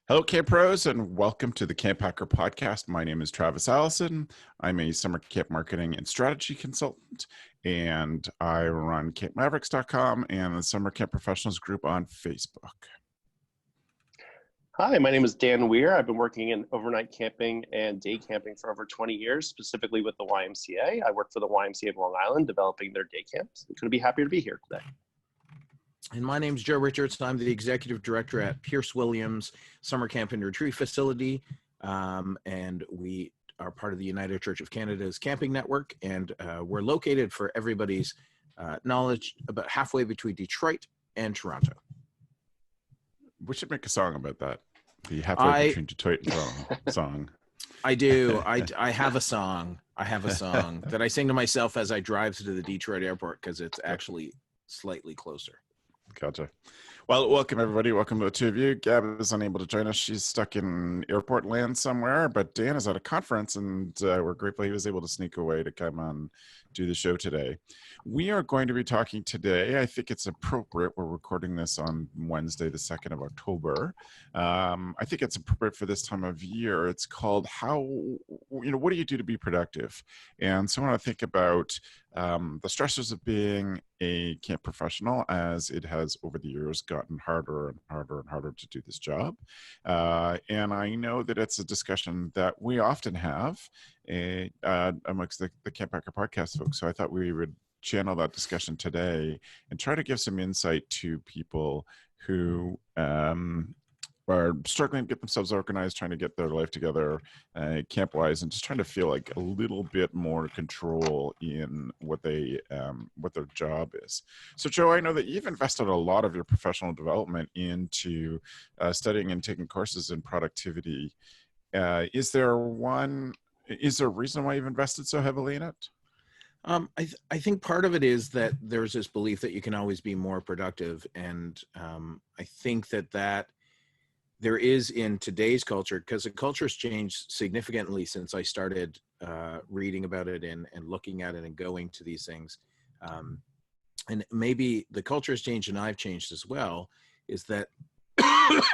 Hello, Camp Pros, and welcome to the CampHacker podcast. My name is Travis Allison. I'm a summer camp marketing and strategy consultant, and I run CampMavericks.com and the Summer Camp Professionals group on Facebook. Hi, my name is Dan Weir. I've been working in overnight camping and day camping for over 20 years, specifically with the YMCA. I work for the YMCA of Long Island, developing their day camps. I couldn't be happier to be here today. And my name's Joe Richards. I'm the executive director at Pierce Williams Summer Camp and Retreat Facility. And we are part of the United Church of Canada's camping network. And we're located, for everybody's knowledge, about halfway between Detroit and Toronto. We should make a song about that. The halfway between Detroit and Toronto song. I do. I have a song. I have a song that I sing to myself as I drive to the Detroit airport because it's actually slightly closer. Gotcha. Well, welcome everybody. Welcome to the two of you. Gab is unable to join us. She's stuck in airport land somewhere, but Dan is at a conference, and we're grateful he was able to sneak away to come on do the show today. We are going to be talking today. I think it's appropriate. We're recording this on Wednesday, the 2nd of October. I think it's appropriate for this time of year. It's called what do you do to be productive? And so I want to think about the stressors of being a camp professional, as it has over the years gotten harder and harder and harder to do this job. And I know that it's a discussion that we often have amongst the CampHacker podcast folks. So I thought we would channel that discussion today and try to give some insight to people who are struggling to get themselves organized, trying to get their life together camp-wise, and just trying to feel like a little bit more control in what their job is. So, Joe, I know that you've invested a lot of your professional development into studying and taking courses in productivity. Is there a reason why you've invested so heavily in it? I think part of it is that there's this belief that you can always be more productive. And I think that there is in today's culture, because the culture has changed significantly since I started reading about it and looking at it and going to these things. And maybe the culture has changed and I've changed as well, is that,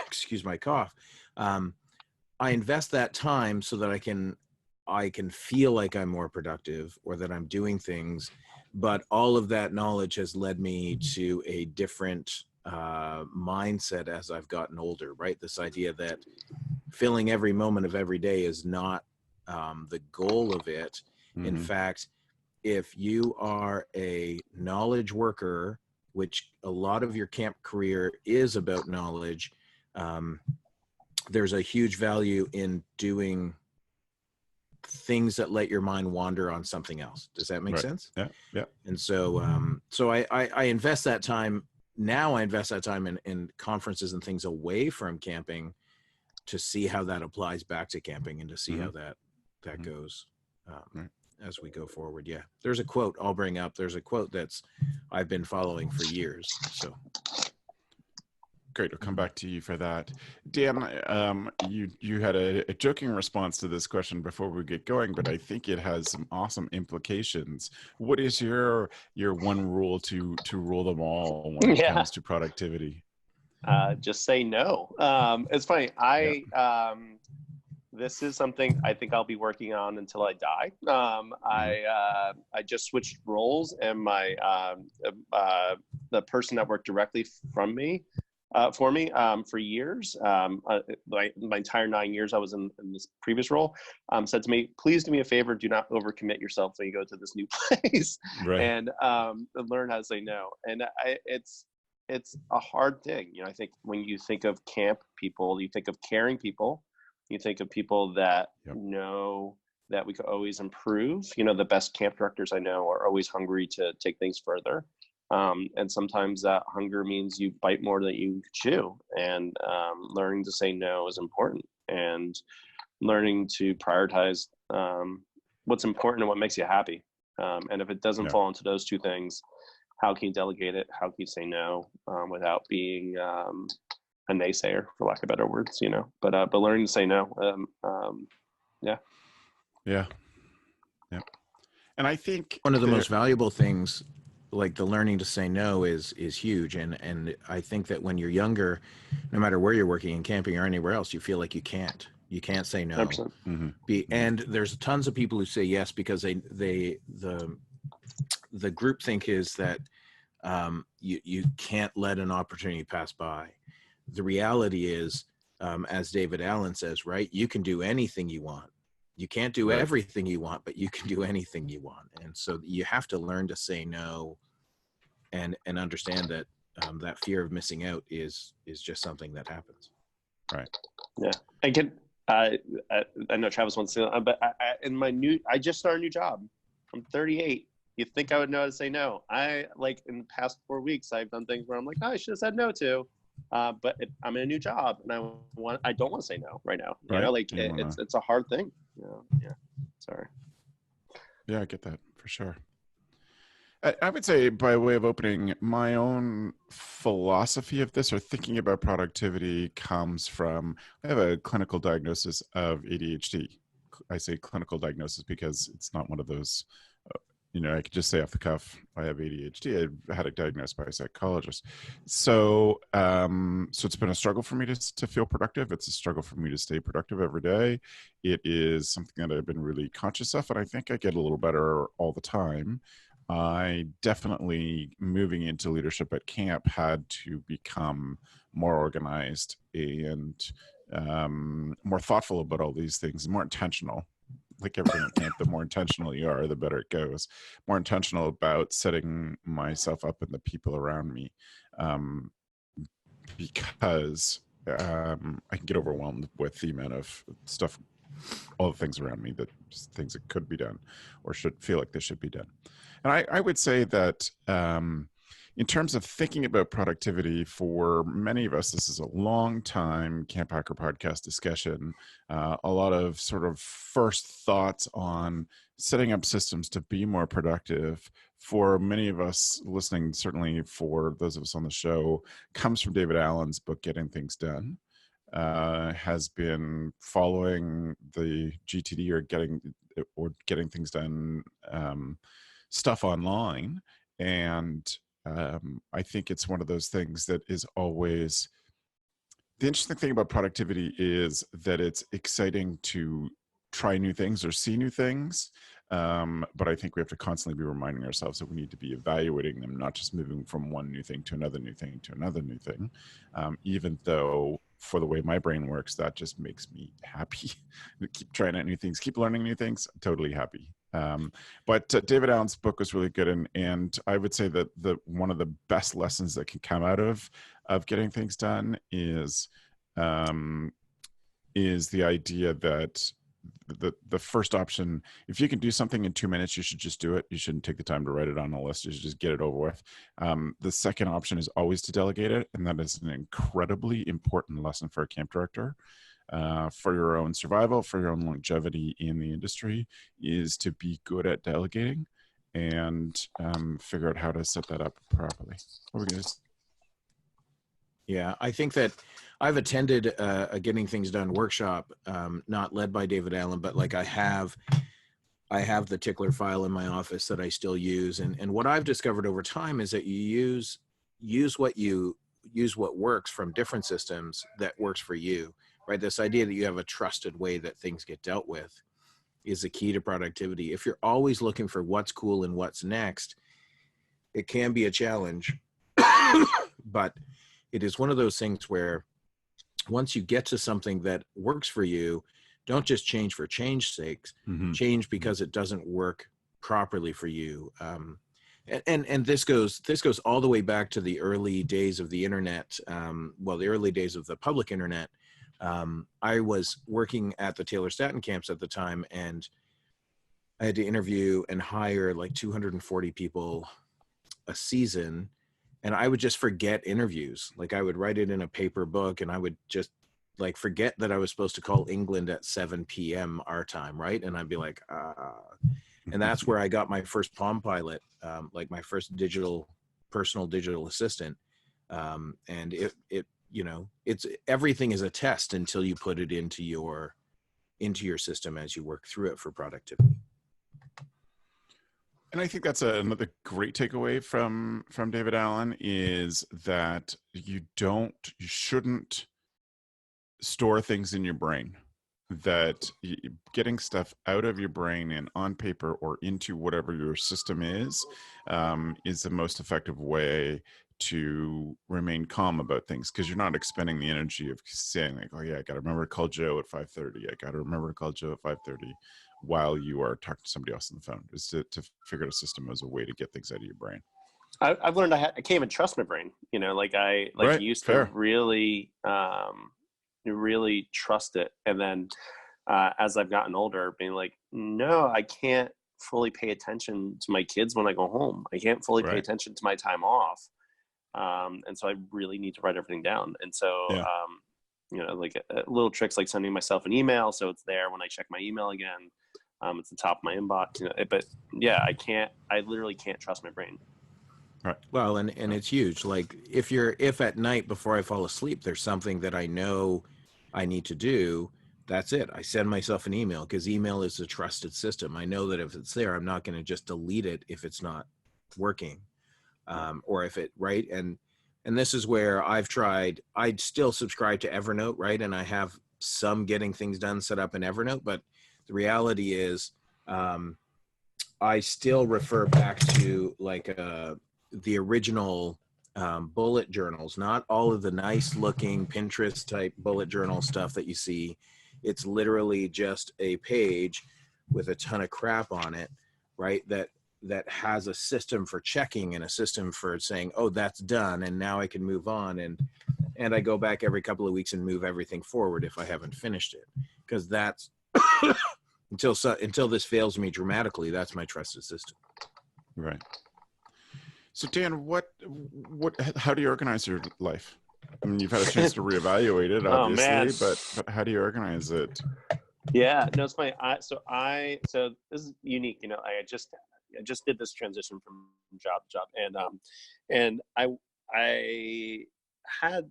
excuse my cough, I invest that time so that I can feel like I'm more productive or that I'm doing things, but all of that knowledge has led me to a different mindset as I've gotten older, right? This idea that filling every moment of every day is not the goal of it. Mm-hmm. In fact, if you are a knowledge worker, which a lot of your camp career is about knowledge, there's a huge value in doing things that let your mind wander on something else. Does that make sense? Yeah. And so, I invest that time. Now I invest that time in conferences and things away from camping to see how that applies back to camping and to see how that goes as we go forward. Yeah. There's a quote I'll bring up. There's a quote I've been following for years. So. Great. I'll come back to you for that. Dan, you had a joking response to this question before we get going, but I think it has some awesome implications. What is your one rule to rule them all when it comes to productivity? Just say no. It's funny. This is something I think I'll be working on until I die. I just switched roles, and the person that worked directly for me for years, my entire 9 years I was in this previous role, said to me, please do me a favor, do not overcommit yourself when you go to this new place. Right. And learn how to say no. And it's a hard thing. I think when you think of camp people, you think of caring people, you think of people that know that we could always improve. The best camp directors I know are always hungry to take things further. And sometimes that hunger means you bite more than you chew, and learning to say no is important, and learning to prioritize what's important and what makes you happy. And if it doesn't fall into those two things, how can you delegate it? How can you say no without being a naysayer, for lack of better words, but learning to say no. Yeah. And I think one of the most valuable things, like the learning to say no is huge. And I think that when you're younger, no matter where you're working in camping or anywhere else, you feel like you can't say no. 100%. And there's tons of people who say yes because the group think is that you can't let an opportunity pass by. The reality is, as David Allen says, right, you can do anything you want. You can't do everything you want, but you can do anything you want. And so you have to learn to say no, and understand that that fear of missing out is just something that happens. Right. Yeah. I know Travis wants to, but I just started a new job. I'm 38. You think I would know how to say no? In the past 4 weeks, I've done things where I'm like, oh, I should have said no to. But I'm in a new job, and I don't want to say no right now. You know, it's a hard thing. Yeah. Sorry. Yeah, I get that for sure. I would say, by way of opening, my own philosophy of this, or thinking about productivity, comes from, I have a clinical diagnosis of ADHD. I say clinical diagnosis because it's not one of those, I could just say off the cuff, I have ADHD. I had it diagnosed by a psychologist. So it's been a struggle for me to feel productive. It's a struggle for me to stay productive every day. It is something that I've been really conscious of, and I think I get a little better all the time. I definitely, moving into leadership at camp, had to become more organized and more thoughtful about all these things, more intentional. Like everything at camp, the more intentional you are, the better it goes. More intentional about setting myself up and the people around me, because I can get overwhelmed with the amount of stuff, all the things around me, things that could be done or should feel like they should be done. And I would say that in terms of thinking about productivity, for many of us, this is a long time CampHacker podcast discussion, a lot of sort of first thoughts on setting up systems to be more productive. For many of us listening, certainly for those of us on the show, comes from David Allen's book, Getting Things Done. Has been following the GTD or getting things done stuff online, and I think it's one of those things that is always, the interesting thing about productivity is that it's exciting to try new things or see new things, but I think we have to constantly be reminding ourselves that we need to be evaluating them, not just moving from one new thing to another new thing to another new thing, even though, for the way my brain works, that just makes me happy. Keep trying out new things, keep learning new things, I'm totally happy. But David Allen's book was really good, and I would say that one of the best lessons that can come out of getting things done is the idea that the first option, if you can do something in 2 minutes, you should just do it. You shouldn't take the time to write it on a list. You should just get it over with. The second option is always to delegate it, and that is an incredibly important lesson for a camp director. For your own survival, for your own longevity in the industry, is to be good at delegating and figure out how to set that up properly. What are we going to? Yeah, I think that I've attended a Getting Things Done workshop, not led by David Allen, but like I have the tickler file in my office that I still use. And what I've discovered over time is that you use what works from different systems that works for you, right? This idea that you have a trusted way that things get dealt with is the key to productivity. If you're always looking for what's cool and what's next, it can be a challenge, but it is one of those things where once you get to something that works for you, don't just change for change's sake, change because it doesn't work properly for you. And this goes all the way back to the early days of the internet. The early days of the public internet. I was working at the Taylor Staton camps at the time, and I had to interview and hire like 240 people a season. And I would just forget interviews. Like I would write it in a paper book, and I would just like forget that I was supposed to call England at 7 p.m. our time, right? And I'd be like, and that's where I got my first Palm Pilot, like my first personal digital assistant. And it's everything is a test until you put it into your system as you work through it for productivity. And I think that's another great takeaway from David Allen, is that you shouldn't store things in your brain. That getting stuff out of your brain and on paper or into whatever your system is the most effective way to remain calm about things, because you're not expending the energy of saying like, oh yeah, I got to remember to call Joe at 5:30. I got to remember to call Joe at 5:30 while you are talking to somebody else on the phone. Is to figure out a system as a way to get things out of your brain. I've learned I can't even trust my brain. You know, like I Right, used fair. to really trust it, and then as I've gotten older, being like, no, I can't fully pay attention to my kids when I go home. I can't fully pay Right. attention to my time off, and so I really need to write everything down. And so, Yeah. you know, like little tricks like sending myself an email so it's there when I check my email again. It's the top of my inbox. You know, but yeah, I literally can't trust my brain. Right. Well, and it's huge. Like if at night before I fall asleep, there's something that I know I need to do, that's it. I send myself an email, because email is a trusted system. I know that if it's there, I'm not going to just delete it if it's not working, or if it, right. And this is where I've tried. I'd still subscribe to Evernote, right? And I have some getting things done set up in Evernote, but the reality is, I still refer back to like the original bullet journals, not all of the nice looking Pinterest type bullet journal stuff that you see. It's literally just a page with a ton of crap on it, right? That has a system for checking and a system for saying, oh, that's done, and now I can move on. And I go back every couple of weeks and move everything forward if I haven't finished it, because that's until this fails me dramatically, that's my trusted system. Right. So Dan, how do you organize your life? I mean, you've had a chance to reevaluate it, Oh obviously, man. but how do you organize it? Yeah, no, it's funny. So this is unique. You know, I just did this transition from job to job, and I had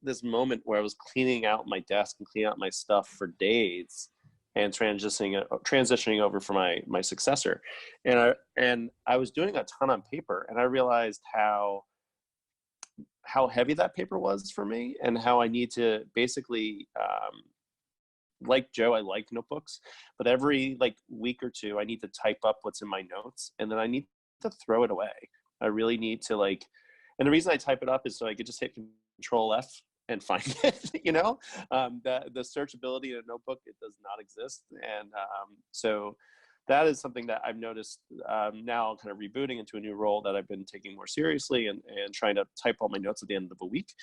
this moment where I was cleaning out my desk and cleaning out my stuff for days, and transitioning over for my successor, and I was doing a ton on paper, and I realized how heavy that paper was for me, and how I need to basically like Joe, I like notebooks, but every like week or two, I need to type up what's in my notes, and then I need to throw it away. I really need to and the reason I type it up is so I could just hit Control F and find it. You know, the searchability in a notebook, it does not exist, and so that is something that I've noticed now, kind of rebooting into a new role that I've been taking more seriously, and trying to type all my notes at the end of the week.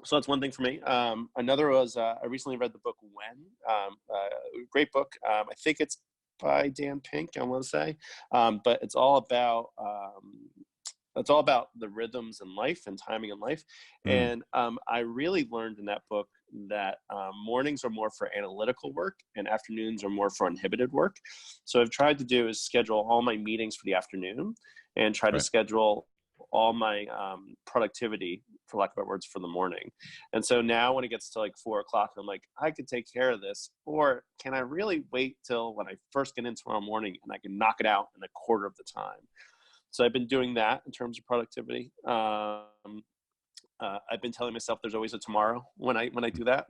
So that's one thing for me. Another was I recently read the book When, great book. I think it's by Dan Pink, I want to say, but it's all about the rhythms in life and timing in life. And I really learned in that book that mornings are more for analytical work and afternoons are more for inhibited work. So I've tried to do is schedule all my meetings for the afternoon, and try to schedule all my productivity, for lack of better words, for the morning. And so now when it gets to like 4 o'clock, I'm like, I could take care of this, or can I really wait till when I first get in tomorrow morning and I can knock it out in a quarter of the time? So I've been doing that in terms of productivity. I've been telling myself there's always a tomorrow when I do that,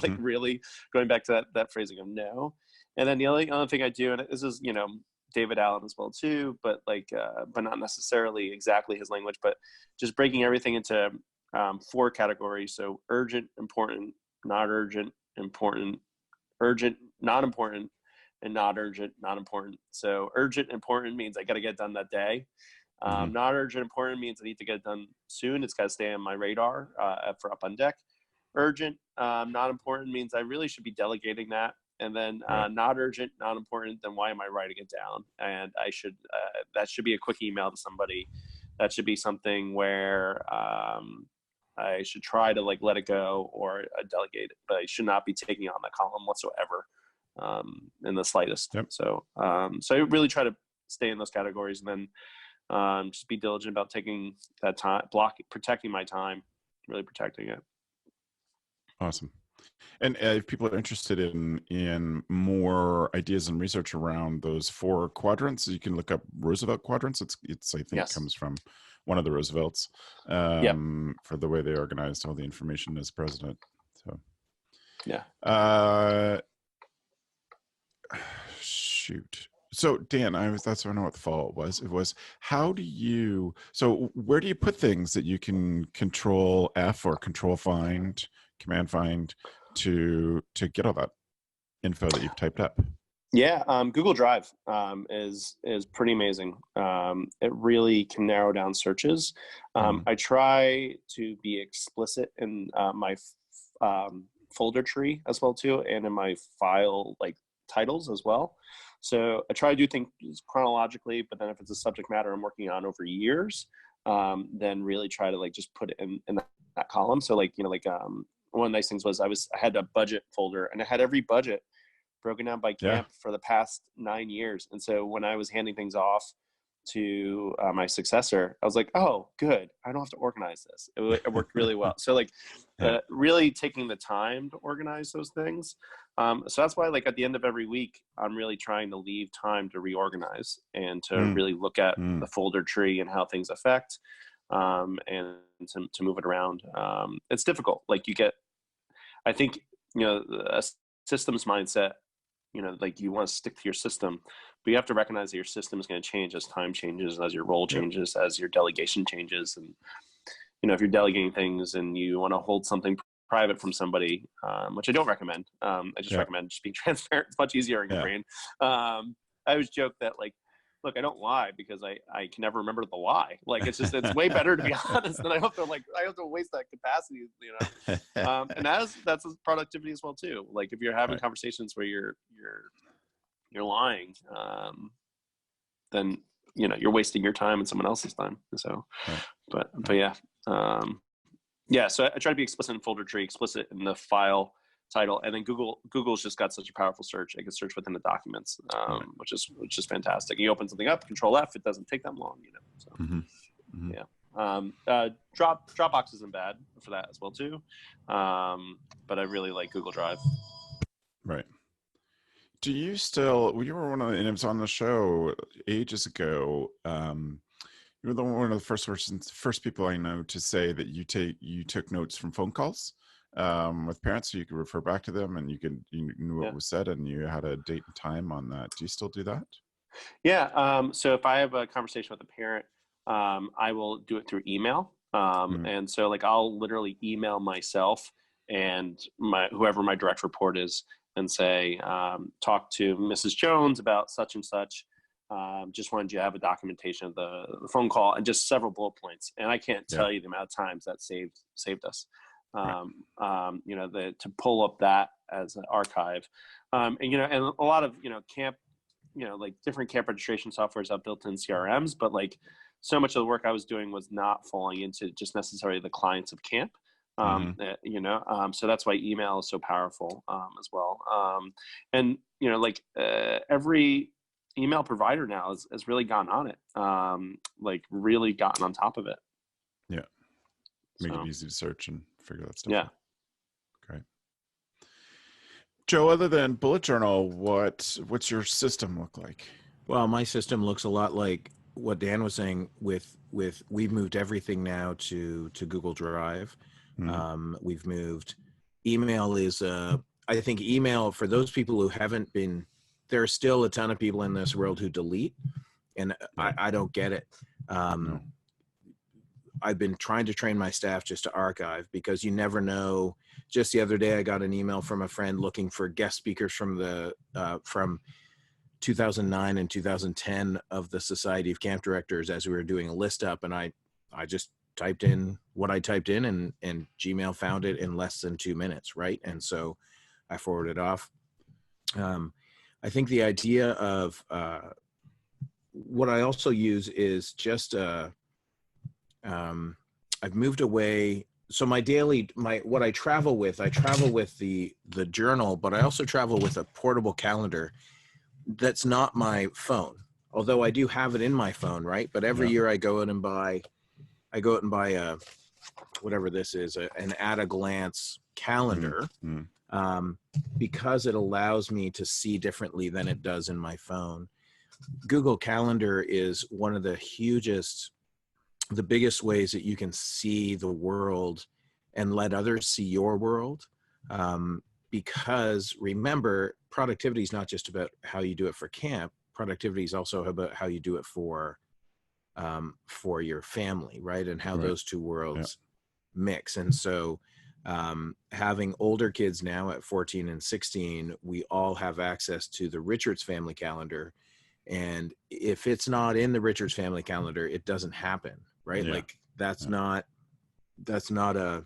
like really going back to that phrasing of no. And then the other thing I do, and this is, you know, David Allen as well too, but but not necessarily exactly his language, but just breaking everything into 4 categories. So urgent, important, not urgent, important, urgent, not important, and not urgent, not important. So urgent, important means I got to get done that day. Not urgent, important means I need to get it done soon. It's got to stay on my radar for up on deck. Urgent, not important means I really should be delegating that. And then not urgent, not important, then why am I writing it down? And I should, that should be a quick email to somebody. That should be something where I should try to like let it go or delegate it, but I should not be taking on that column whatsoever in the slightest. So I really try to stay in those categories, and then just be diligent about taking that time, protecting my time, really protecting it. Awesome. And if people are interested in more ideas and research around those 4 quadrants, you can look up Roosevelt quadrants. It's I think Yes. comes from one of the Roosevelts, Yep. for the way they organized all the information as president. So Yeah. Shoot. So Dan, that's I don't know what the follow-up was. It was, where do you put things that you can control F or control find, command find to get all that info that you've typed up? Yeah, Google Drive is pretty amazing. It really can narrow down searches. I try to be explicit in my folder tree as well too, and in my file like titles as well. So I try to do things chronologically, but then if it's a subject matter I'm working on over years, then really try to like just put it in that column. So like, one of the nice things was I had a budget folder, and I had every budget broken down by camp for the past 9 years. And so when I was handing things off to my successor, I was like, oh, good. I don't have to organize this. It worked really well. So like really taking the time to organize those things. So that's why like at the end of every week, I'm really trying to leave time to reorganize and to really look at the folder tree and how things affect, and to move it around. It's difficult. Like I think, a systems mindset, like you want to stick to your system, but you have to recognize that your system is going to change as time changes, as your role changes, as your delegation changes. And, if you're delegating things and you want to hold something private from somebody, which I don't recommend, I just recommend just being transparent. It's much easier in your brain. I always joke that like, look, I don't lie because I can never remember the lie. Like it's way better to be honest than I have to waste that capacity, and that's productivity as well too. Like if you're having conversations where you're lying, then you're wasting your time and someone else's time. So, but yeah. So I try to be explicit in folder tree, explicit in the file title, and then Google's just got such a powerful search. I can search within the documents, which is fantastic. You open something up, Control F, it doesn't take that long, So Dropbox isn't bad for that as well too, but I really like Google Drive. Right. Do you still? You were and it was on the show ages ago. You were one of the first people I know to say that you took notes from phone calls with parents, so you could refer back to them, and you knew what was said, and you had a date and time on that. Do you still do that? Yeah. So if I have a conversation with a parent, I will do it through email. And so like I'll literally email myself and whoever my direct report is, and say, talk to Mrs. Jones about such and such. Just wanted you to have a documentation of the phone call and just several bullet points. And I can't tell you the amount of times that saved us. To pull up that as an archive, and a lot of camp, like different camp registration softwares have built-in CRMs, but like so much of the work I was doing was not falling into just necessarily the clients of camp. So that's why email is so powerful as well. And every email provider now has really gotten on it, like really gotten on top of it. Yeah. Make it easy to search and figure that stuff out. out. Great. Joe, other than bullet journal, what's your system look like? Well, my system looks a lot like what Dan was saying with we've moved everything now to Google Drive. We've moved email I think email, for those people who haven't been, there are still a ton of people in this world who delete, and I don't get it. No. I've been trying to train my staff just to archive, because you never know. Just the other day, I got an email from a friend looking for guest speakers from 2009 and 2010 of the Society of Camp Directors as we were doing a list up, and I just typed in what I typed in, and Gmail found it in less than 2 minutes, right? And so I forwarded it off. I think the idea of what I also use is just I've moved away. So what I travel with the journal, but I also travel with a portable calendar that's not my phone, although I do have it in my phone, right? But every year I go out and buy a whatever this is, an at-a-glance calendar, because it allows me to see differently than it does in my phone. Google Calendar is one of the biggest ways that you can see the world and let others see your world. Because remember, productivity is not just about how you do it for camp. Productivity is also about how you do it for your family, right? And how those two worlds mix. And so having older kids now at 14 and 16, we all have access to the Richards family calendar. And if it's not in the Richards family calendar, it doesn't happen, right? Like that's not a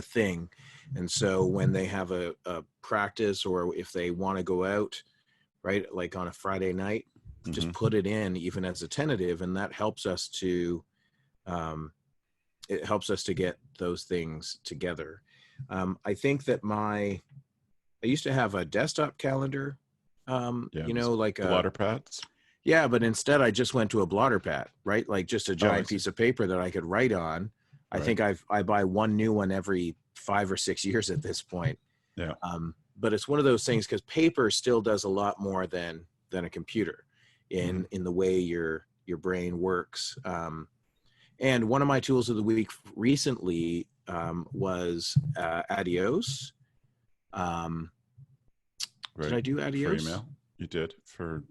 thing. And so when they have a practice, or if they want to go out, right, like on a Friday night, just put it in even as a tentative, and that helps us to get those things together. I think that I used to have a desktop calendar, like blotter pads. Yeah, but instead I just went to a blotter pad, right? Like just a giant piece of paper that I could write on. I think I buy one new one every 5 or 6 years at this point. Yeah. But it's one of those things, because paper still does a lot more than a computer in the way your brain works. And one of my tools of the week recently was Adios. Did I do Adios? For email? You did for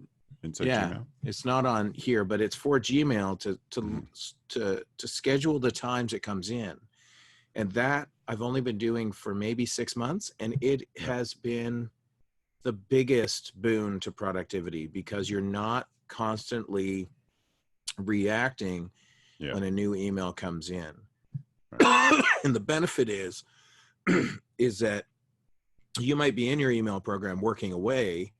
inside Gmail? It's not on here, but it's for Gmail to schedule the times it comes in. And that I've only been doing for maybe 6 months, and it has been the biggest boon to productivity, because you're not constantly reacting when a new email comes in. Right. And the benefit is that you might be in your email program working away,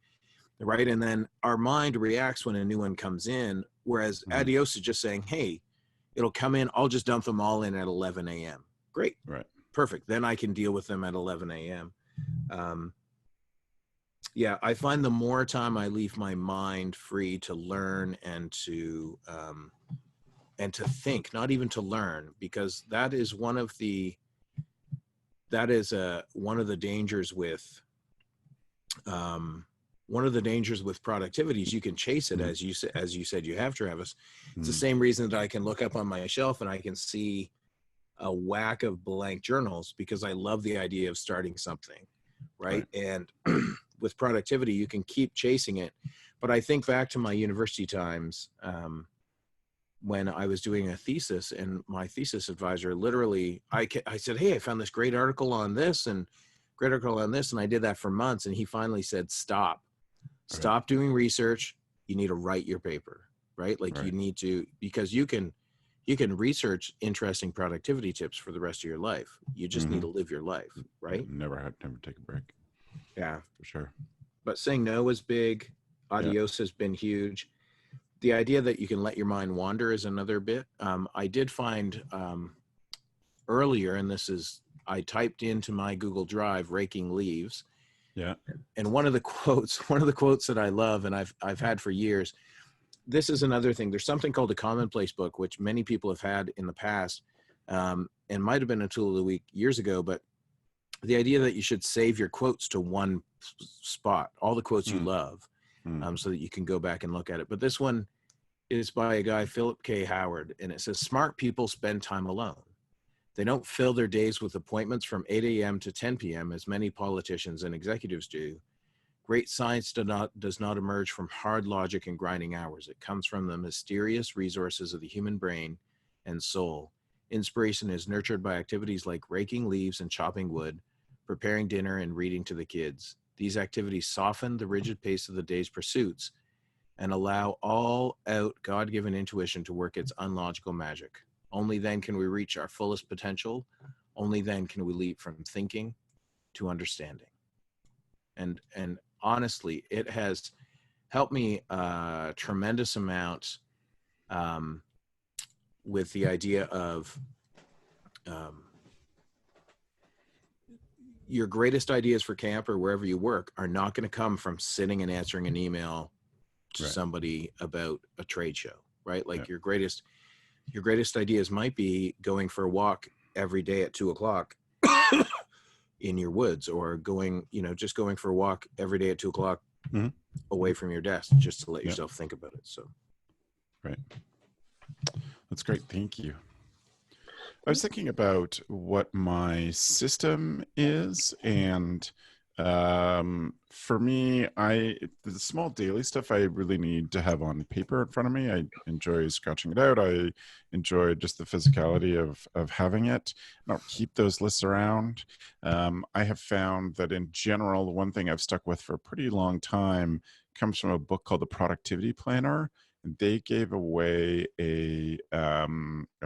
right? And then our mind reacts when a new one comes in, whereas Adios is just saying, hey, it'll come in, I'll just dump them all in at 11 a.m. Great. Right. Perfect. Then I can deal with them at 11 a.m. I find the more time I leave my mind free to learn and to think, not even to learn, because that is one of the dangers with productivity is you can chase it, as you said you have, Travis. It's the same reason that I can look up on my shelf and I can see a whack of blank journals, because I love the idea of starting something, right? And with productivity, you can keep chasing it. But I think back to my university times, when I was doing a thesis, and my thesis advisor literally, I said, hey, I found this great article on this and great article on this, and I did that for months, and he finally said, stop doing research. You need to write your paper, right? Like you need to, because you can research interesting productivity tips for the rest of your life. You just need to live your life, right? Never take a break. Yeah, for sure. But saying no is big. Adios has been huge. The idea that you can let your mind wander is another bit. I did find earlier, and I typed into my Google Drive raking leaves. Yeah. And one of the quotes that I love, and I've had for years, this is another thing. There's something called a commonplace book, which many people have had in the past, and might have been a tool of the week years ago, but the idea that you should save your quotes to one spot, all the quotes you love, so that you can go back and look at it. But this one is by a guy, Philip K. Howard, and it says, smart people spend time alone. They don't fill their days with appointments from 8 a.m. to 10 p.m. as many politicians and executives do. Great science does not emerge from hard logic and grinding hours. It comes from the mysterious resources of the human brain and soul. Inspiration is nurtured by activities like raking leaves and chopping wood, preparing dinner and reading to the kids. These activities soften the rigid pace of the day's pursuits and allow all-out God-given intuition to work its unlogical magic. Only then can we reach our fullest potential. Only then can we leap from thinking to understanding. And honestly, it has helped me a tremendous amount with the idea of your greatest ideas for camp or wherever you work are not going to come from sitting and answering an email to somebody about a trade show, right? Like your greatest, your greatest ideas might be going for a walk every day at 2 o'clock in your woods, or going, just going for a walk every day at 2 o'clock Mhm. away from your desk, just to let Yeah. yourself think about it. So, Right. That's great. Thank you. I was thinking about what my system is, and for me, the small daily stuff I really need to have on paper in front of me. I enjoy scratching it out. I enjoy just the physicality of having it. I don't keep those lists around. I have found that in general, the one thing I've stuck with for a pretty long time comes from a book called The Productivity Planner. They gave away a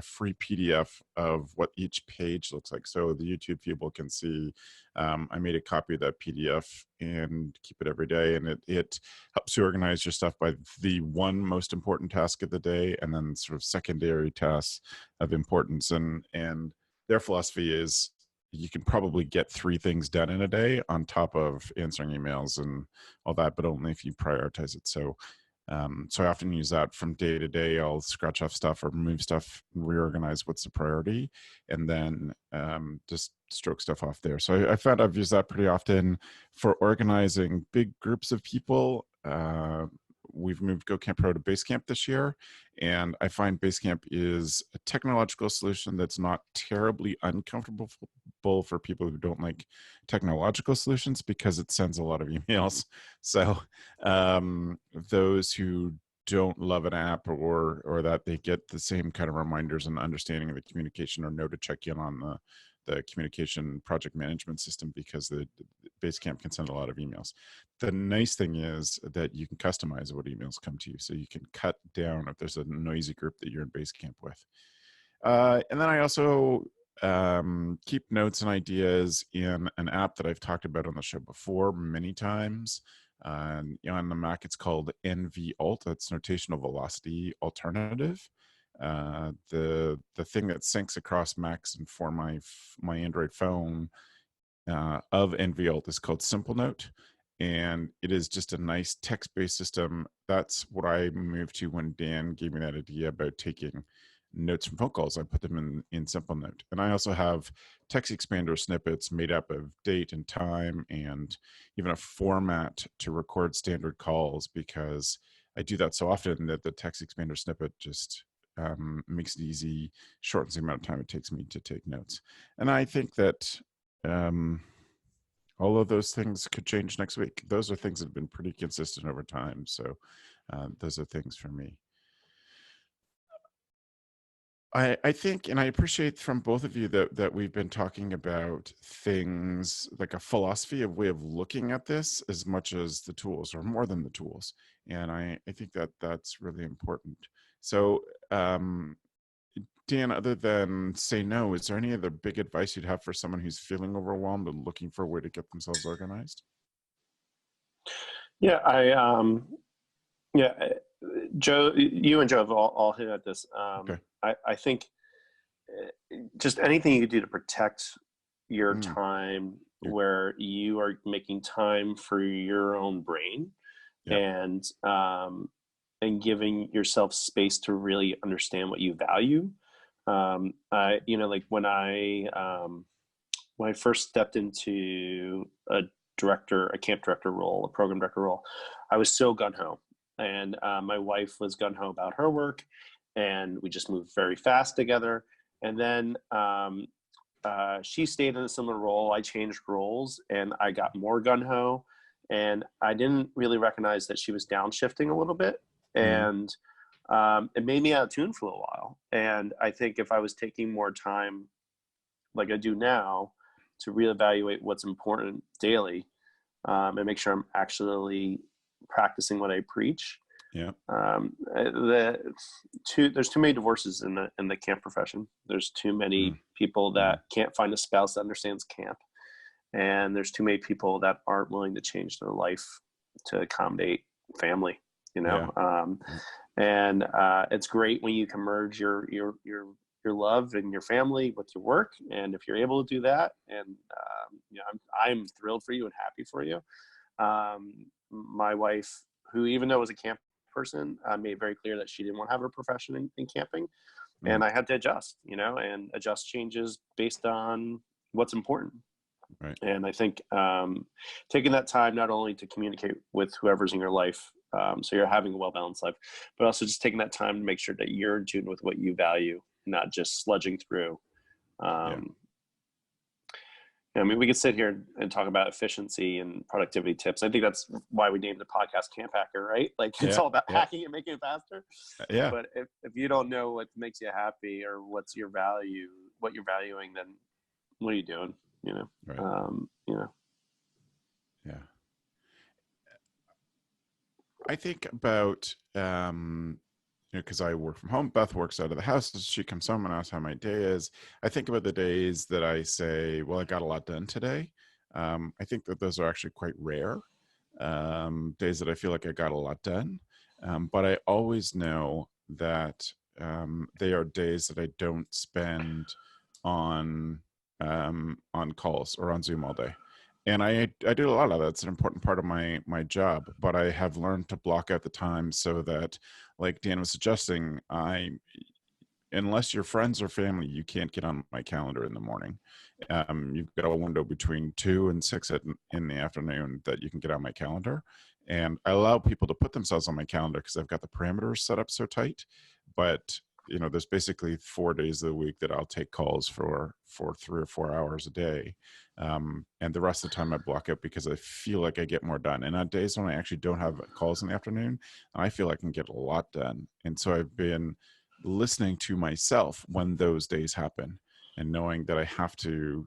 free PDF of what each page looks like. So the YouTube people can see. I made a copy of that PDF and keep it every day, and it helps you organize your stuff by the one most important task of the day, and then sort of secondary tasks of importance. And their philosophy is you can probably get 3 things done in a day on top of answering emails and all that, but only if you prioritize it. So I often use that from day to day. I'll scratch off stuff or remove stuff, reorganize what's the priority, and then just stroke stuff off there. So I found I've used that pretty often for organizing big groups of people. We've moved Go Camp Pro to Basecamp this year, and I find Basecamp is a technological solution that's not terribly uncomfortable for people who don't like technological solutions, because it sends a lot of emails. So those who don't love an app, or that they get the same kind of reminders and understanding of the communication, or know to check in on the communication project management system, because the Basecamp can send a lot of emails. The nice thing is that you can customize what emails come to you, so you can cut down if there's a noisy group that you're in Basecamp with. And then I also keep notes and ideas in an app that I've talked about on the show before many times. On the Mac, it's called NVAlt. That's Notational Velocity Alternative. The thing that syncs across Macs and for my Android phone of NVAlt is called Simple Note, and it is just a nice text-based system. That's what I moved to when Dan gave me that idea about taking notes from phone calls. I put them in Simple Note, and I also have text expander snippets made up of date and time, and even a format to record standard calls, because I do that so often that the text expander snippet just makes it easy, shortens the amount of time it takes me to take notes. And I think that all of those things could change next week. Those are things that have been pretty consistent over time. So those are things for me. I think, and I appreciate from both of you that we've been talking about things like a philosophy, of way of looking at this, as much as the tools, or more than the tools. And I think that that's really important. So Dan, other than say no, is there any other big advice you'd have for someone who's feeling overwhelmed and looking for a way to get themselves organized? Yeah, yeah, Joe, you and Joe have all hit at this. Okay. I think just anything you do to protect your Mm, time, yeah. where you are making time for your own brain, Yeah. and giving yourself space to really understand what you value. Like when I first stepped into a camp director role, a program director role, I was so gun ho, and my wife was gun ho about her work, and we just moved very fast together. And then she stayed in a similar role. I changed roles, and I got more gun ho, and I didn't really recognize that she was downshifting a little bit, Mm, and it made me out of tune for a little while. And I think if I was taking more time, like I do now, to reevaluate what's important daily, and make sure I'm actually practicing what I preach. yeah. There's too many divorces in the camp profession. There's too Mm, many people mm, that can't find a spouse that understands camp, and there's too many people that aren't willing to change their life to accommodate family. yeah. Yeah. And it's great when you can merge your love and your family with your work, and if you're able to do that, and I'm thrilled for you and happy for you. My wife, who even though was a camp person, made very clear that she didn't want to have her profession in camping, and I had to adjust, and adjust changes based on what's important. Right. And I think taking that time not only to communicate with whoever's in your life, so you're having a well-balanced life, but also just taking that time to make sure that you're in tune with what you value, not just sludging through. I mean, we could sit here and talk about efficiency and productivity tips. I think that's why we named the podcast CampHacker, right? Like it's all about hacking and making it faster. Yeah. But if you don't know what makes you happy or what's your value, what you're valuing, then what are you doing? Right. Yeah. I think about, because I work from home, Beth works out of the house. She comes home and asks how my day is. I think about the days that I say, well, I got a lot done today. I think that those are actually quite rare, days that I feel like I got a lot done. But I always know that they are days that I don't spend on calls or on Zoom all day. And I do a lot of that. It's an important part of my job, but I have learned to block out the time so that, like Dan was suggesting, unless you're friends or family, you can't get on my calendar in the morning. You've got a window between 2 and 6 in the afternoon that you can get on my calendar. And I allow people to put themselves on my calendar because I've got the parameters set up so tight. But there's basically 4 days of the week that I'll take calls for 3 or 4 hours a day. And the rest of the time I block out because I feel like I get more done. And on days when I actually don't have calls in the afternoon, I feel I can get a lot done. And so I've been listening to myself when those days happen and knowing that I have to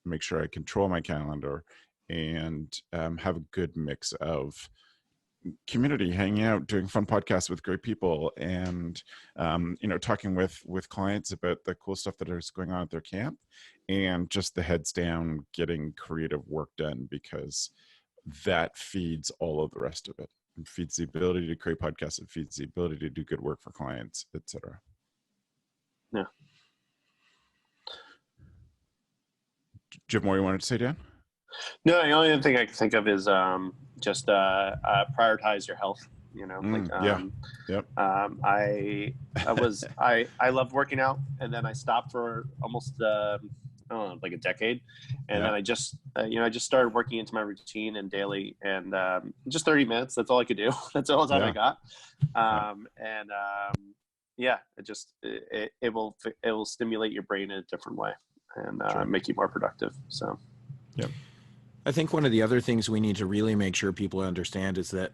make sure I control my calendar and have a good mix of community, hanging out, doing fun podcasts with great people, and talking with clients about the cool stuff that is going on at their camp, and just the heads down getting creative work done, because that feeds all of the rest of it. It feeds the ability to create podcasts. It feeds the ability to do good work for clients, etc. Yeah. Do you have more you wanted to say, Dan? No, the only thing I can think of is just prioritize your health. Yep. I loved working out, and then I stopped for almost I don't know, like a decade, and then I just started working into my routine and daily, and just 30 minutes. That's all I could do. That's all the time I got. It will stimulate your brain in a different way and make you more productive. So, yep. I think one of the other things we need to really make sure people understand is that,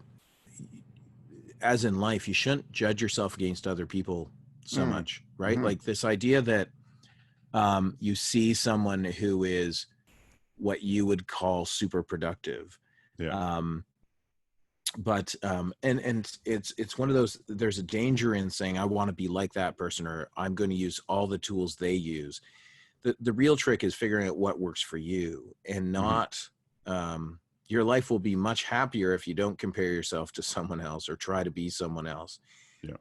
as in life, you shouldn't judge yourself against other people so much, right? Mm-hmm. Like this idea that you see someone who is what you would call super productive. Yeah. But it's one of those, there's a danger in saying, I want to be like that person, or I'm going to use all the tools they use. The real trick is figuring out what works for you, and not, your life will be much happier if you don't compare yourself to someone else or try to be someone else. Yeah.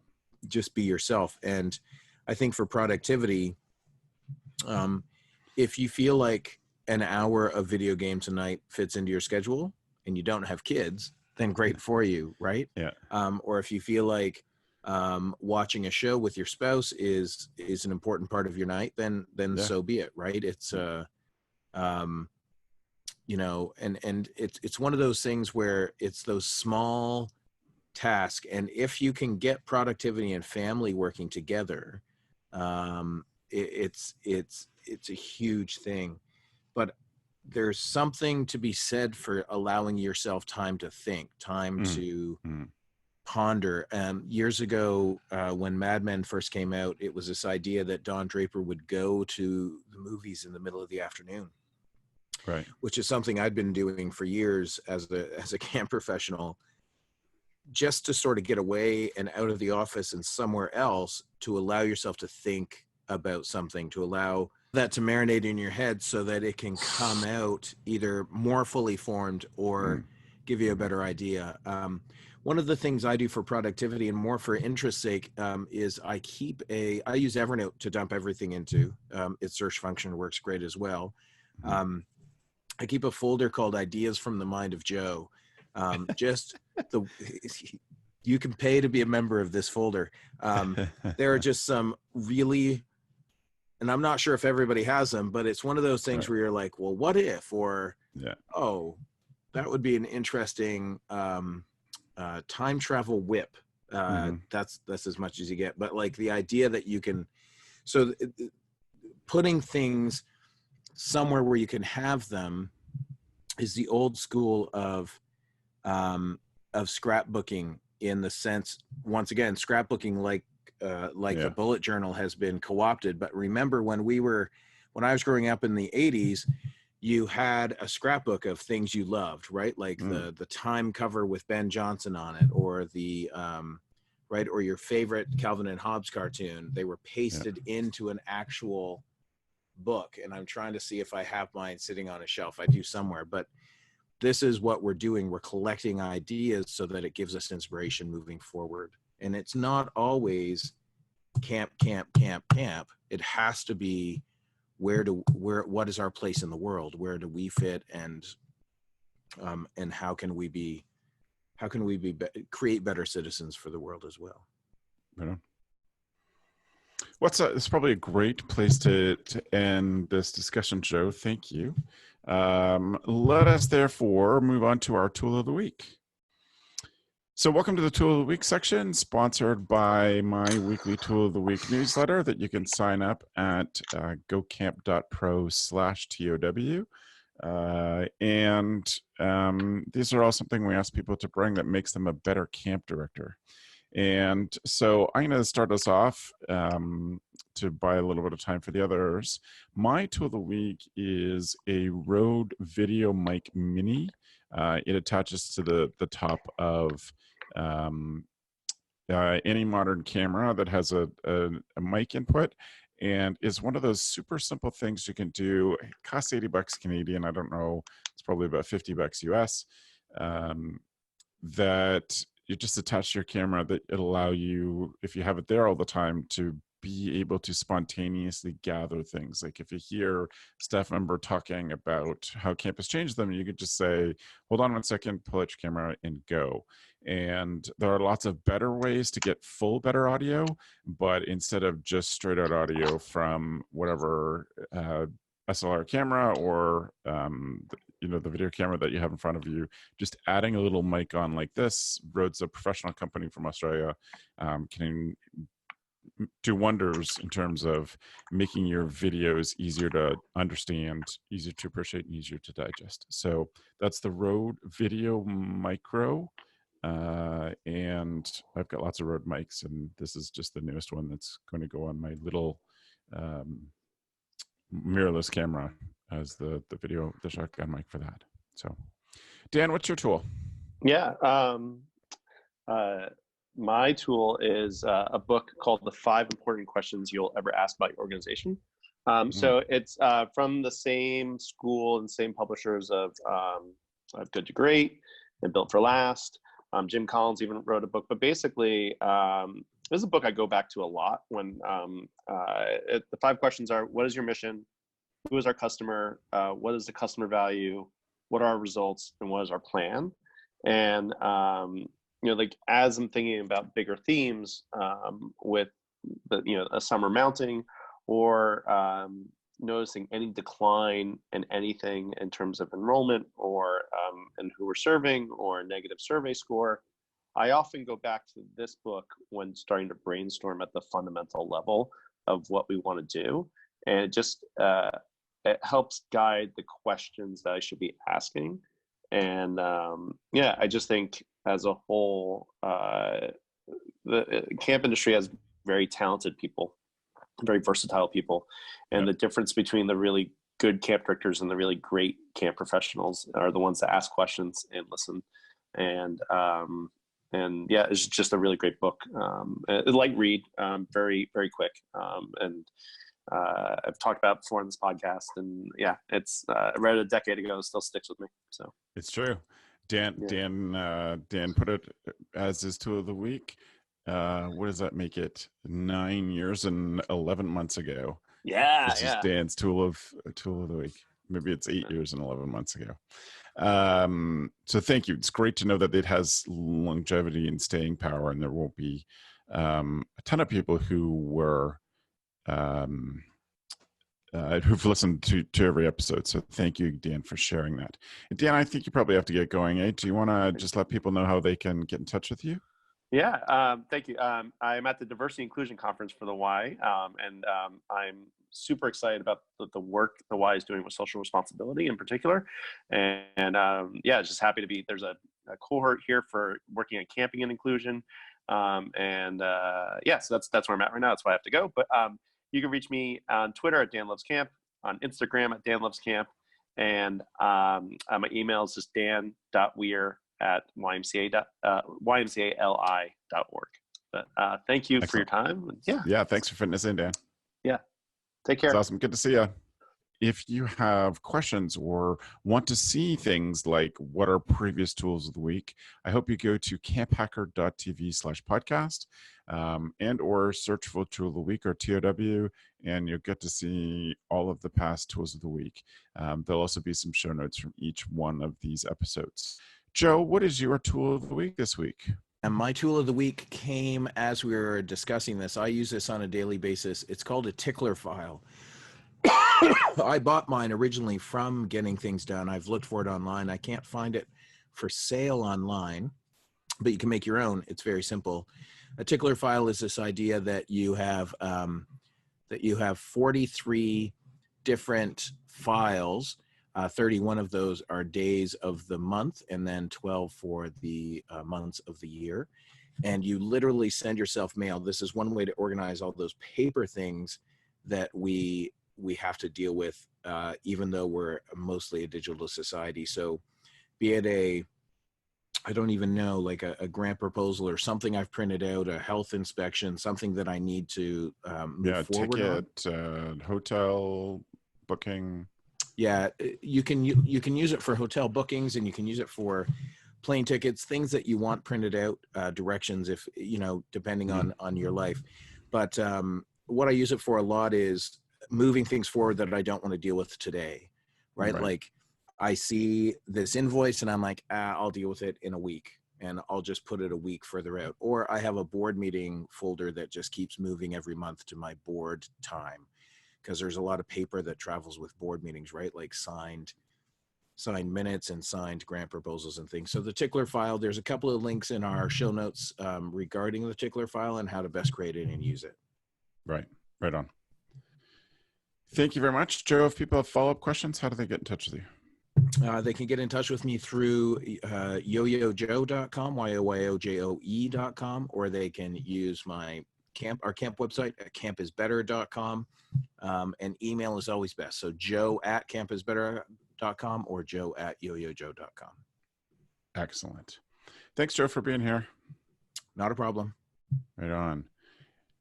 Just be yourself. And I think for productivity, if you feel like an hour of video games a night fits into your schedule and you don't have kids, then great for you, right? Yeah. Or if you feel like watching a show with your spouse is an important part of your night, then so be it, right? It's and it's one of those things where it's those small tasks, and if you can get productivity and family working together, it's a huge thing. But there's something to be said for allowing yourself time to think, time to ponder. Years ago, when Mad Men first came out, it was this idea that Don Draper would go to the movies in the middle of the afternoon, right? Which is something I'd been doing for years as a camp professional, just to sort of get away and out of the office and somewhere else, to allow yourself to think about something, to allow that to marinate in your head so that it can come out either more fully formed or give you a better idea. One of the things I do for productivity and more for interest's sake is I use Evernote to dump everything into. Its search function works great as well. I keep a folder called Ideas from the Mind of Joe. Just you can pay to be a member of this folder. There are just some really, and I'm not sure if everybody has them, but it's one of those things where you're like, well, what if, or, oh, that would be an interesting time travel whip. That's as much as you get. But like the idea that you can, so putting things somewhere where you can have them is the old school of scrapbooking, in the sense, once again, scrapbooking like the bullet journal has been co-opted. But remember when I was growing up in the 80s, you had a scrapbook of things you loved, right? Like the Time cover with Ben Johnson on it, or the right, or your favorite Calvin and Hobbes cartoon. They were pasted into an actual book, and I'm trying to see if I have mine sitting on a shelf. I do somewhere, but this is what we're doing. We're collecting ideas so that it gives us inspiration moving forward. And it's not always camp. It has to be what is our place in the world? Where do we fit? And how can we create better citizens for the world as well? Right on. It's probably a great place to end this discussion, Joe. Thank you. Let us therefore move on to our tool of the week. So welcome to the tool of the week section, sponsored by my weekly tool of the week newsletter that you can sign up at gocamp.pro/TOW. These are all something we ask people to bring that makes them a better camp director. And so I'm going to start us off to buy a little bit of time for the others. My tool of the week is a Rode Video Mic Mini. It attaches to the top of any modern camera that has a mic input, and is one of those super simple things you can do. It costs $80 Canadian. I don't know. It's probably about $50 US. That you just attach to your camera, that it'll allow you, if you have it there all the time, to be able to spontaneously gather things. Like if you hear a staff member talking about how campus changed them, you could just say, hold on 1 second, pull out your camera and go. And there are lots of better ways to get better audio, but instead of just straight out audio from whatever SLR camera or the video camera that you have in front of you, just adding a little mic on like this. Rode's a professional company from Australia, can do wonders in terms of making your videos easier to understand, easier to appreciate, and easier to digest. So that's the Rode Video Micro. And I've got lots of Rode mics, and this is just the newest one that's going to go on my little mirrorless camera as the shotgun mic for that. So Dan, what's your tool? My tool is a book called The 5 Important Questions You'll Ever Ask About Your Organization. So it's from the same school and same publishers of Good to Great and Built for Last. Jim Collins even wrote a book, but basically this is a book I go back to a lot when the 5 questions are: what is your mission? Who is our customer? What is the customer value? What are our results? And what is our plan? And like as I'm thinking about bigger themes with a summer mounting, or noticing any decline in anything in terms of enrollment, or and who we're serving, or a negative survey score, I often go back to this book when starting to brainstorm at the fundamental level of what we want to do. And it just it helps guide the questions that I should be asking. And I just think as a whole, the camp industry has very talented people, very versatile people. And the difference between the really good camp directors and the really great camp professionals are the ones that ask questions and listen. And it's just a really great book. A light read, very, very quick. I've talked about it before in this podcast, and it's I read it a decade ago. It still sticks with me. So it's true. Dan put it as his tool of the week. What does that make it? 9 years and 11 months ago. This is Dan's tool of the week. Maybe it's 8 years and 11 months ago. So thank you. It's great to know that it has longevity and staying power, and there won't be a ton of people who were who've listened to every episode. So thank you, Dan, for sharing that. And Dan, I think you probably have to get going. Do you want to just let people know how they can get in touch with you? Yeah, thank you. I'm at the Diversity Inclusion Conference for the Y, and I'm super excited about the work the Y is doing with social responsibility in particular. And yeah, just happy to be, there's a cohort here for working on camping and inclusion. Yeah, so that's where I'm at right now. That's why I have to go. But you can reach me on Twitter at Dan Loves Camp, on Instagram at Dan Loves Camp, and my email is just dan.weir@ymcali.org. But thank you for your time. Yeah, thanks for fitting us in, Dan. Yeah, take care. It's awesome. Good to see you. If you have questions or want to see things like what are previous tools of the week, I hope you go to camphacker.tv/podcast and or search for Tool of the Week or TOW, and you'll get to see all of the past tools of the week. There'll also be some show notes from each one of these episodes. Joe, what is your tool of the week this week? And my tool of the week came as we were discussing this. I use this on a daily basis. It's called a tickler file. I bought mine originally from Getting Things Done. I've looked for it online. I can't find it for sale online, but you can make your own. It's very simple. A tickler file is this idea that you have 43 different files. 31 of those are days of the month, and then 12 for the months of the year. And you literally send yourself mail. This is one way to organize all those paper things that we have to deal with, even though we're mostly a digital society. So be it I don't even know, like a grant proposal or something I've printed out, a health inspection, something that I need to move forward on. Hotel booking. Yeah, you can use it for hotel bookings, and you can use it for plane tickets, things that you want printed out, directions, if depending on your life. But what I use it for a lot is moving things forward that I don't want to deal with today, right? Like I see this invoice and I'm like, I'll deal with it in a week, and I'll just put it a week further out. Or I have a board meeting folder that just keeps moving every month to my board time, because there's a lot of paper that travels with board meetings, right? Like signed minutes and signed grant proposals and things. So the tickler file, there's a couple of links in our show notes regarding the tickler file and how to best create it and use it. Right on. Thank you very much. Joe, if people have follow-up questions, how do they get in touch with you? They can get in touch with me through yoyojoe.com, yoyojoe.com, or they can use our camp website at campisbetter.com. And email is always best. So joe@campisbetter.com or joe@yoyojoe.com. Excellent. Thanks, Joe, for being here. Not a problem. Right on.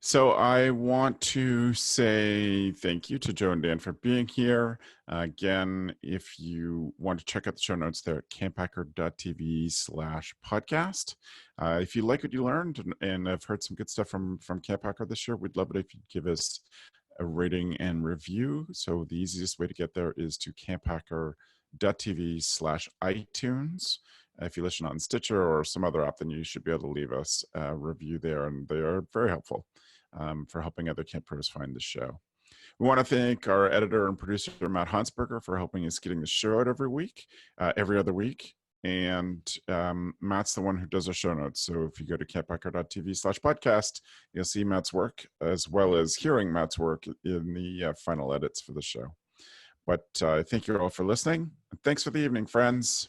So I want to say thank you to Joe and Dan for being here. Again, if you want to check out the show notes, they're at camphacker.tv/podcast. If you like what you learned and I've heard some good stuff from CampHacker this year, we'd love it if you'd give us a rating and review. So the easiest way to get there is to camphacker.tv/iTunes. If you listen on Stitcher or some other app, then you should be able to leave us a review there, and they are very helpful for helping other camp pros find the show. We want to thank our editor and producer, Matt Hansberger, for helping us getting the show out every other week. And Matt's the one who does our show notes. So if you go to camphacker.tv/podcast, you'll see Matt's work, as well as hearing Matt's work in the final edits for the show. But thank you all for listening. Thanks for the evening, friends.